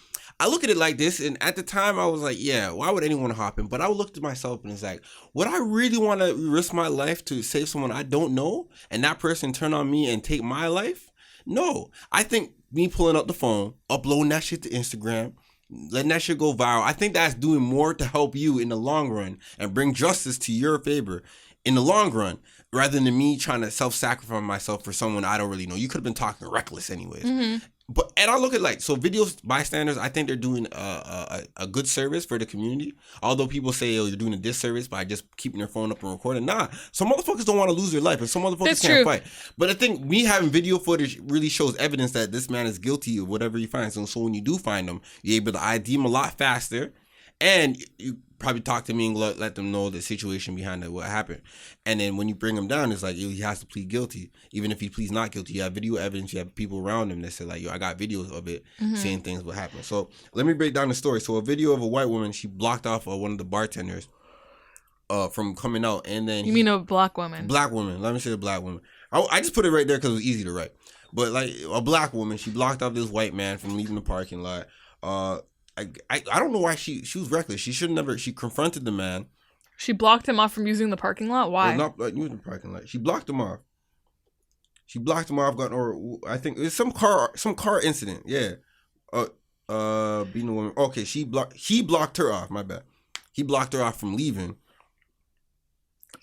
I look at it like this, and at the time I was like, yeah, why would anyone hop in? But I looked at myself and it's like, would I really want to risk my life to save someone I don't know and that person turn on me and take my life? No. I think me pulling up the phone, uploading that shit to Instagram, letting that shit go viral, I think that's doing more to help you in the long run and bring justice to your favor in the long run, rather than me trying to self-sacrifice myself for someone I don't really know. You could have been talking reckless anyways. And I look at like, so videos bystanders, I think they're doing a good service for the community. Although people say, oh, you're doing a disservice by just keeping their phone up and recording. Nah, some motherfuckers don't want to lose their life, and some motherfuckers can't fight. But I think me having video footage really shows evidence that this man is guilty of whatever he finds. And so when you do find him, you're able to ID him a lot faster. and you probably talk to me and let them know the situation behind it, what happened. And then when you bring him down, it's like, yo, he has to plead guilty. Even if he pleads not guilty, you have video evidence, you have people around him that say like, yo, I got videos of it saying things what happened. So let me break down the story. So a video of a white woman, she blocked off one of the bartenders from coming out. And then You mean a black woman? Black woman. Let me say a black woman. I just put it right there because it was easy to write. But like a black woman, she blocked off this white man from leaving the parking lot. I don't know why she was reckless. She should never. She confronted the man. She blocked him off from using the parking lot. Why? Well, not using the parking lot. She blocked him off. Or I think it's some car incident. Yeah. Being a woman. Okay. He blocked her off. My bad. He blocked her off from leaving.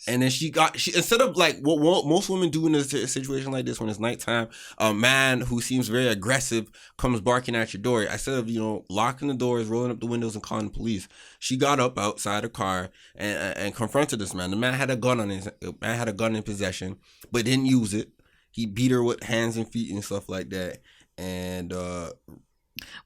And then she instead of like what most women do in a situation like this when it's nighttime, a man who seems very aggressive comes barking at your door. Instead of locking the doors, rolling up the windows, and calling the police, she got up outside her car and confronted this man. The man had a gun in possession, but didn't use it. He beat her with hands and feet and stuff like that. And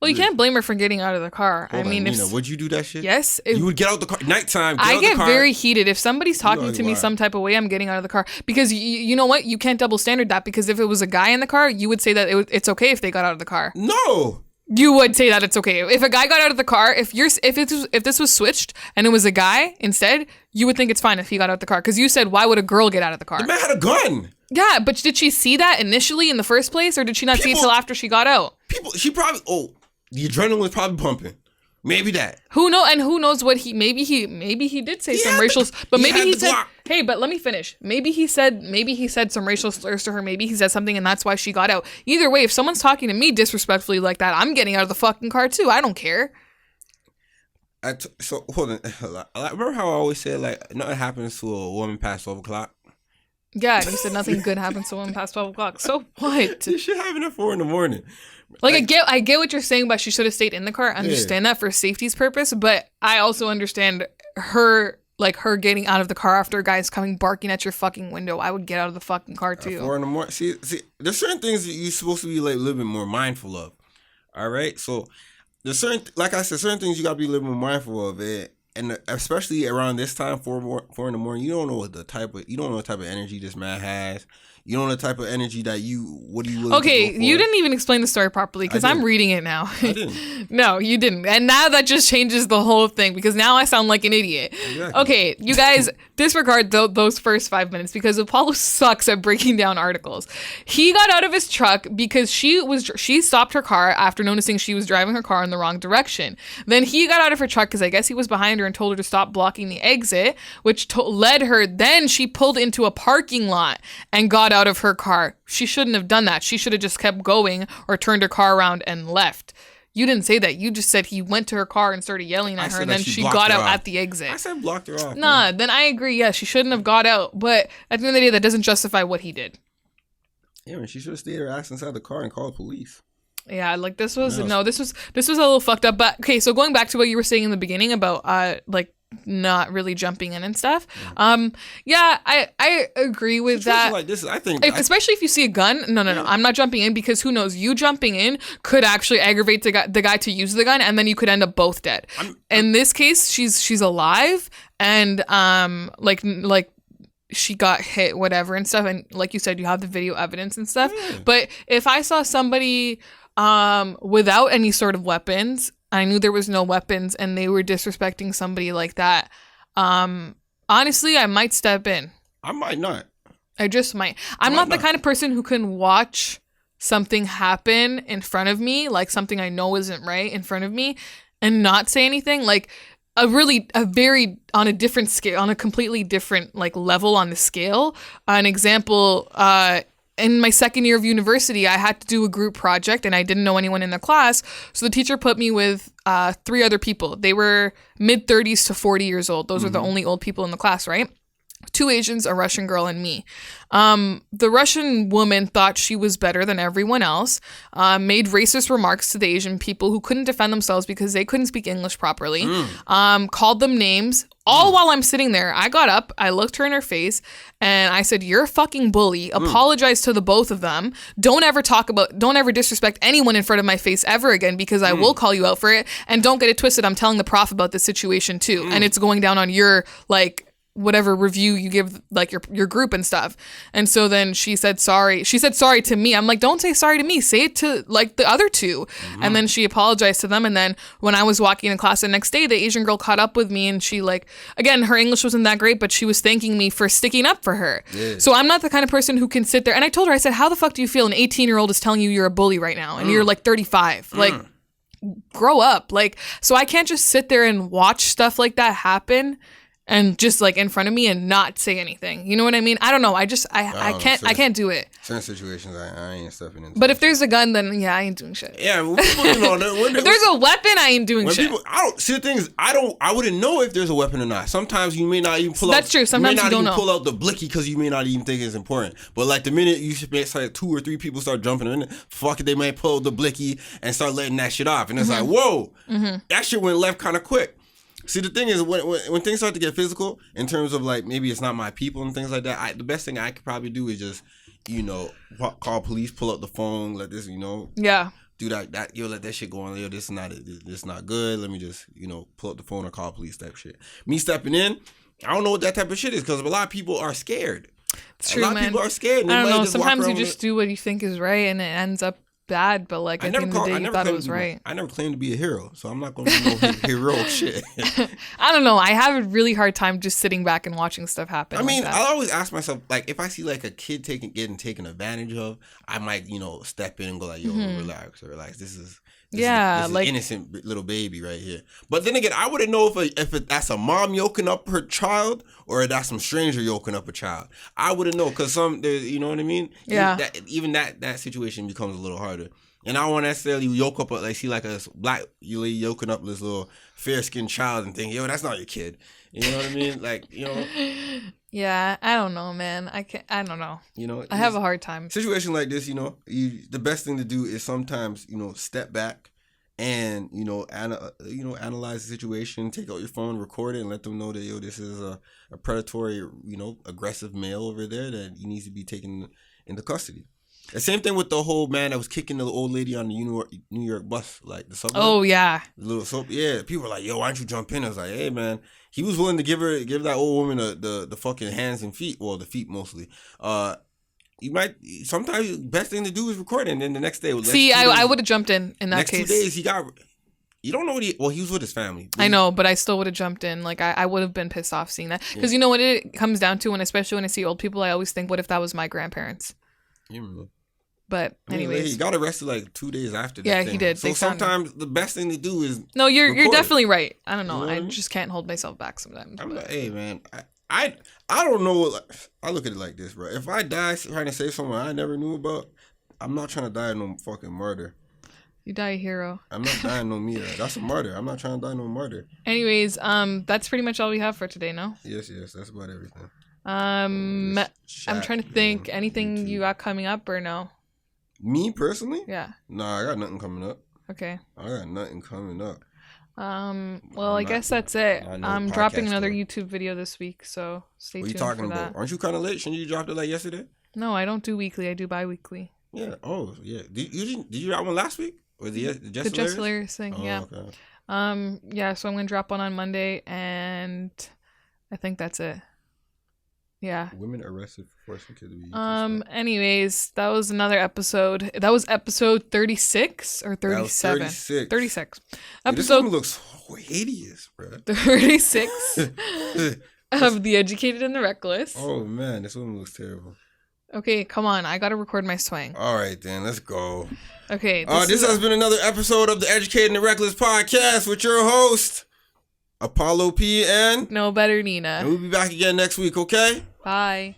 well, you can't blame her for getting out of the car. Hold on, Nina, would you do that shit? Yes. You would get out the car nighttime. I get very heated if somebody's talking to me some type of way. I'm getting out of the car because you know what? You can't double standard that, because if it was a guy in the car, you would say that it's okay if they got out of the car. No. You would say that it's okay if a guy got out of the car. If this was switched and it was a guy instead, you would think it's fine if he got out of the car, because you said, why would a girl get out of the car? The man had a gun. Yeah, but did she see that initially in the first place, or did she not see it till after she got out? She probably. The adrenaline was probably pumping. Maybe that. Who knows what maybe he did say some racial, but maybe he said, hey, but let me finish. Maybe he said some racial slurs to her. Maybe he said something and that's why she got out. Either way, if someone's talking to me disrespectfully like that, I'm getting out of the fucking car too. I don't care. So hold on. Remember how I always said like nothing happens to a woman past 12 o'clock? Yeah, and you said nothing good happens to a woman past 12 o'clock. So what? This shit happened at 4 a.m. Like I get what you're saying, but she should have stayed in the car. I understand that for safety's purpose, but I also understand her getting out of the car after a guy's coming barking at your fucking window. I would get out of the fucking car too. At 4 a.m. See, there's certain things that you're supposed to be like a little bit more mindful of. All right, so there's certain things you gotta be a little more mindful of it. And especially around this time, 4 in the morning, you don't know what type of energy this man has. You don't know the type of energy that what do you willing Okay, to go for? you didn't even explain the story properly because I'm reading it now. I didn't. No, you didn't. And now that just changes the whole thing because now I sound like an idiot. Exactly. Okay, you guys disregard those first 5 minutes because Apollo sucks at breaking down articles. He got out of his truck because she stopped her car after noticing she was driving her car in the wrong direction. Then he got out of her truck because I guess he was behind her and told her to stop blocking the exit, which led her. Then she pulled into a parking lot and got out of her car. She shouldn't have done that. She should have just kept going or turned her car around and left. You didn't say that. You just said he went to her car and started yelling at her, and then she got out at the exit. I said blocked her off. Nah, then I agree. Yeah, she shouldn't have got out. But at the end of the day, that doesn't justify what he did. Yeah, man, she should have stayed her ass inside the car and called police. Yeah, like this was a little fucked up. But okay, so going back to what you were saying in the beginning about not really jumping in and stuff. I agree with that. Like this, I think, especially if you see a gun. No, I'm not jumping in because who knows? You jumping in could actually aggravate the guy to use the gun, and then you could end up both dead. In this case, she's alive, and like she got hit, whatever, and stuff. And like you said, you have the video evidence and stuff. Yeah. But if I saw somebody without any sort of weapons, I knew there was no weapons, and they were disrespecting somebody like that, honestly, I might step in. I might not. I just might. I'm not the kind of person who can watch something happen in front of me, like something I know isn't right in front of me, and not say anything. Like a very on a different scale, on a completely different like level on the scale. An example, in my second year of university, I had to do a group project and I didn't know anyone in the class. So the teacher put me with 3 other people. They were mid 30s to 40 years old. Those are the only old people in the class, right? 2 Asians, a Russian girl, and me. The Russian woman thought she was better than everyone else, made racist remarks to the Asian people who couldn't defend themselves because they couldn't speak English properly, called them names. All while I'm sitting there, I got up, I looked her in her face, and I said, "You're a fucking bully." Apologize to the both of them. Don't ever disrespect anyone in front of my face ever again, because I will call you out for it. And don't get it twisted, I'm telling the prof about this situation too. And it's going down on your, like, whatever review you give, like, your group and stuff. And so then she said sorry. She said sorry to me. I'm like, don't say sorry to me. Say it to, like, the other 2. And then she apologized to them. And then when I was walking in class the next day, the Asian girl caught up with me, and she, like, again, her English wasn't that great, but she was thanking me for sticking up for her. Yeah. So I'm not the kind of person who can sit there. And I told her, I said, how the fuck do you feel an 18-year-old is telling you you're a bully right now? And you're like 35. Like, grow up. Like, so I can't just sit there and watch stuff like that happen and just, like, in front of me and not say anything. You know what I mean? I don't know. I can't do it. Certain situations, I ain't stepping into. But if there's a gun, then yeah, I ain't doing shit. Yeah, well, people, if there's a weapon, I ain't doing shit. The thing is, I wouldn't know if there's a weapon or not. Sometimes you may not even pull out. That's true. Sometimes you don't know. Pull out the blicky because you may not even think it's important. But, like, the minute you should like 2 or 3 people start jumping in, fuck it, they might pull the blicky and start letting that shit off, and it's like, whoa, that shit went left kind of quick. See, the thing is, when things start to get physical, in terms of, like, maybe it's not my people and things like that, the best thing I could probably do is just, call police, pull up the phone, let this, yeah, do that, let that shit go on. This is not good. Let me just, pull up the phone or call police type shit. Me stepping in, I don't know what that type of shit is, because a lot of people are scared. It's true, man. A lot of people are scared. And I don't know. Sometimes you just do what you think is right, and it ends up bad, but, like, at the end of the day, you thought it was right. I never claimed to be a hero, so I'm not going to do no heroic shit. I don't know. I have a really hard time just sitting back and watching stuff happen. I mean, like I always ask myself, like, if I see, like, a kid getting taken advantage of, I might, step in and go, like, yo, relax. This is like, innocent little baby right here. But then again, I wouldn't know if that's a mom yoking up her child or if that's some stranger yoking up a child. I wouldn't know, because you know what I mean? Yeah. Even that situation becomes a little harder. And I don't want to necessarily yoke up, see, like, a black lady yoking up this little fair-skinned child and think, yo, that's not your kid. You know what I mean? Like, Yeah, I don't know, man. I don't know. I have a hard time. Situation like this, the best thing to do is sometimes, step back and, analyze the situation, take out your phone, record it, and let them know that, yo, this is a predatory, aggressive male over there that he needs to be taken into custody. The same thing with the whole man that was kicking the old lady on the New York bus, like the subway. Oh yeah, people were like, "Yo, why don't you jump in?" I was like, "Hey, man," he was willing to give that old woman the fucking hands and feet, well, the feet mostly. Sometimes the best thing to do is record it, and then the next day. I would have jumped in that next case. 2 days he got. You don't know what he was with his family. I know, but I still would have jumped in. Like, I would have been pissed off seeing that, because you know what it comes down to, and especially when I see old people, I always think, what if that was my grandparents? But anyways, he got arrested like 2 days after that. Yeah, he did. So sometimes the best thing to do is you're definitely right. I don't know. I just can't hold myself back sometimes. I'm like, hey, man, I don't know. I look at it like this, bro. If I die trying to save someone I never knew about, I'm not trying to die in no fucking murder. You die a hero. I'm not dying no meter. That's a martyr. I'm not trying to die no martyr. Anyways, that's pretty much all we have for today, no? Yes, that's about everything. I'm trying to think. Anything YouTube. You got coming up or no? Me personally? Yeah. Nah, I got nothing coming up. Okay. I got nothing coming up. Well, I guess that's it. I'm dropping another YouTube video this week, so stay tuned for that. What are you talking about? Aren't you kind of late? Shouldn't you drop it like yesterday? No, I don't do weekly. I do bi-weekly. Yeah. Oh, yeah. Did you drop one last week? Or the Just Hilarious thing, yeah. Okay. Yeah, so I'm going to drop one on Monday, and I think that's it. Yeah. Women arrested for forcing kids to be anyways, that was another episode. That was episode 36 or 37? 36. Episode this woman looks so hideous, bro. 36 of The Educated and the Reckless. Oh man, this woman looks terrible. Okay, come on. I got to record my swing. All right, then. Let's go. Okay. This has been another episode of the Educated and the Reckless podcast with your host, Apollo P. and No Better Nina. And we'll be back again next week, okay? Bye.